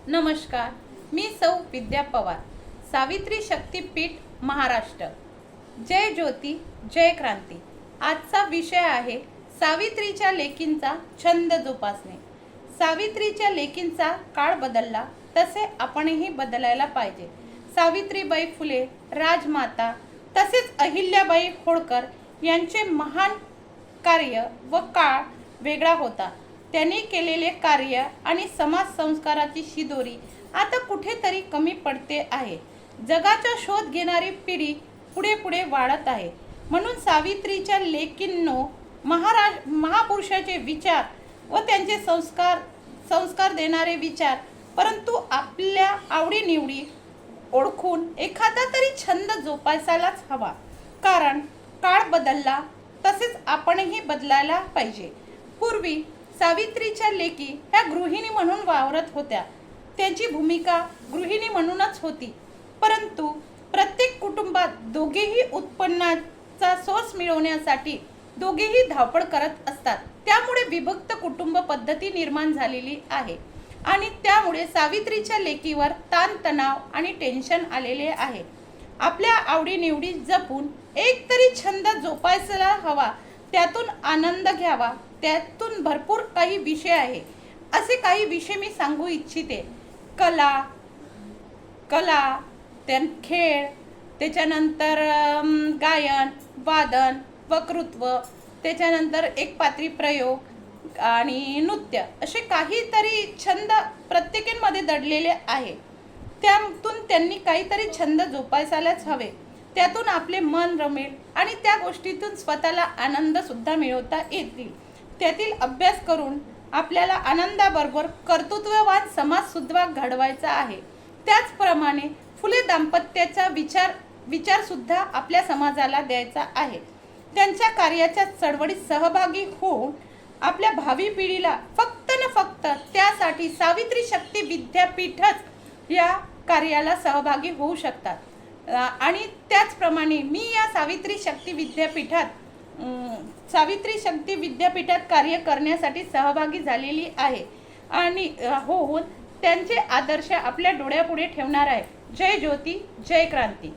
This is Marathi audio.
नमस्कार, मी सौ विद्या पवार, सावित्री शक्तीपीठ महाराष्ट्र। जय ज्योती जय क्रांती। आजचा विषय आहे सावित्रीच्या लेकींचा छंद जोपासणे। सावित्रीच्या लेकींचा काळ बदलला तसे आपणही बदलायला पाहिजे। सावित्रीबाई फुले, राजमाता तसेच अहिल्याबाई होळकर यांचे महान कार्य व काळ वेगळा होता। त्यांनी केलेले कार्य आणि समाज संस्काराची शिदोरी आता कुठेतरी कमी पडते आहे। जगाचा शोध घेणारी पिढी पुढे पुढे वाढत आहे। म्हणून सावित्रीच्या लेकींनो, महापुरुषाचे विचार व त्यांचे संस्कार देणारे विचार, परंतु आपल्या आवडीनिवडी ओळखून एखादा तरी छंद जोपासायलाच हवा। कारण काळ बदलला तसेच आपणही बदलायला पाहिजे। पूर्वी सावित्रीच्या लेकी ह्या गृहिणी म्हणून वावरत होत्या। त्यांची भूमिका गृहिणी म्हणूनच होती, परंतु प्रत्येक कुटुंबात दोघेही उत्पन्नाचा सोर्स मिळवण्यासाठी दोघेही धावपळ करत असतात। त्यामुळे विभक्त कुटुंब पद्धती निर्माण झालेली आहे आणि त्यामुळे सावित्रीच्या लेकीवर ताणतणाव आणि टेन्शन आलेले आहे। आपल्या आवडीनिवडी जपून एक तरी छंद जोपासायला हवा, त्यातून आनंद घ्यावा। त्यातून भरपूर काही विषय आहे। असे काही विषय मी सांगू इच्छिते। कला, खेळ, त्याच्यानंतर गायन, वादन, वक्तृत्व, त्याच्यानंतर एकपात्री प्रयोग आणि नृत्य, असे काहीतरी छंद प्रत्येकामध्ये दडलेले आहे। त्यातून त्यांनी काहीतरी छंद जोपासायलाच हवे। त्यातून आपले मन रमेल आणि त्या गोष्टीतून स्वतःला आनंद सुद्धा मिळवता येतील। त्यातील अभ्यास करून आपल्याला आनंदाबरोबर कर्तृत्ववान समाज सुद्धा घडवायचा आहे। त्याचप्रमाणे फुले दाम्पत्याचा विचार सुद्धा आपल्या समाजाला द्यायचा आहे। त्यांच्या कार्याच्या चळवळीत सहभागी होऊन आपल्या भावी पिढीला फक्त त्यासाठी सावित्री शक्ती विद्यापीठच या कार्याला सहभागी होऊ शकतात। आणि त्याचप्रमाणे मी या सावित्री शक्ती विद्यापीठात कार्य करण्यासाठी सहभागी झालेली आहे आणि होऊन त्यांचे आदर्श आपल्या डोळ्यापुढे ठेवणार आहे। जय ज्योती जय क्रांती।